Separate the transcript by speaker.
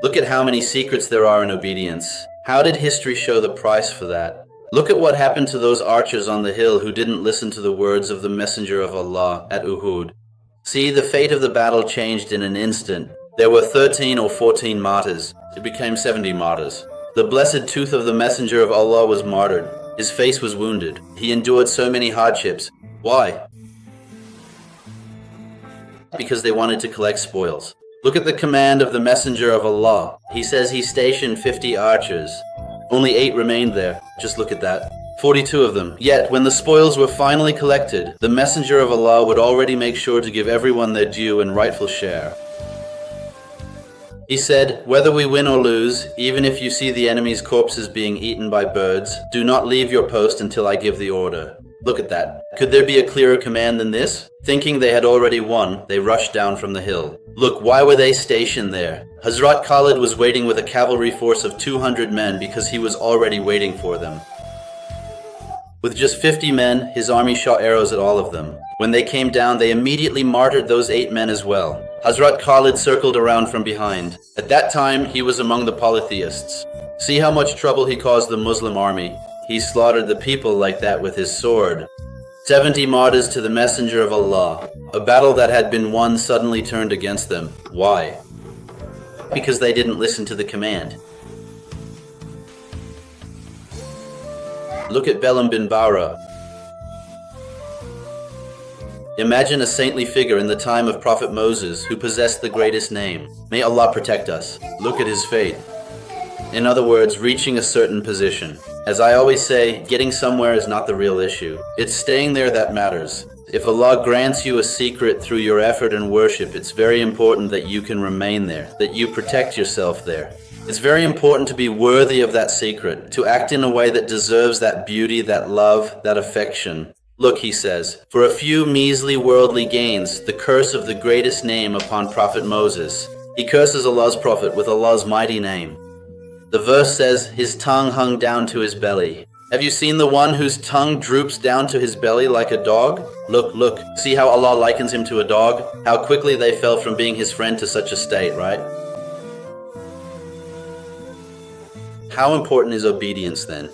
Speaker 1: Look at how many secrets there are in obedience. How did history show the price for that? Look at what happened to those archers on the hill who didn't listen to the words of the Messenger of Allah at Uhud. See, the fate of the battle changed in an instant. There were 13 or 14 martyrs. It became 70 martyrs. The blessed tooth of the Messenger of Allah was martyred. His face was wounded. He endured so many hardships. Why? Because they wanted to collect spoils. Look at the command of the Messenger of Allah. He says he stationed 50 archers. Only 8 remained there. Just look at that. 42 of them. Yet, when the spoils were finally collected, the Messenger of Allah would already make sure to give everyone their due and rightful share. He said, "Whether we win or lose, even if you see the enemy's corpses being eaten by birds, do not leave your post until I give the order." Look at that. Could there be a clearer command than this? Thinking they had already won, they rushed down from the hill. Look, why were they stationed there? Hazrat Khalid was waiting with a cavalry force of 200 men because he was already waiting for them. With just 50 men, his army shot arrows at all of them. When they came down, they immediately martyred those 8 men as well. Hazrat Khalid circled around from behind. At that time, he was among the polytheists. See how much trouble he caused the Muslim army. He slaughtered the people like that with his sword. 70 martyrs to the Messenger of Allah. A battle that had been won suddenly turned against them. Why? Because they didn't listen to the command. Look at Balaam bin Baura. Imagine a saintly figure in the time of Prophet Moses who possessed the greatest name. May Allah protect us. Look at his fate. In other words, reaching a certain position. As I always say, getting somewhere is not the real issue. It's staying there that matters. If Allah grants you a secret through your effort and worship, it's very important that you can remain there, that you protect yourself there. It's very important to be worthy of that secret, to act in a way that deserves that beauty, that love, that affection. Look, he says, for a few measly worldly gains, the curse of the greatest name upon Prophet Moses. He curses Allah's Prophet with Allah's mighty name. The verse says, his tongue hung down to his belly. Have you seen the one whose tongue droops down to his belly like a dog? Look, see how Allah likens him to a dog? How quickly they fell from being his friend to such a state, right? How important is obedience then?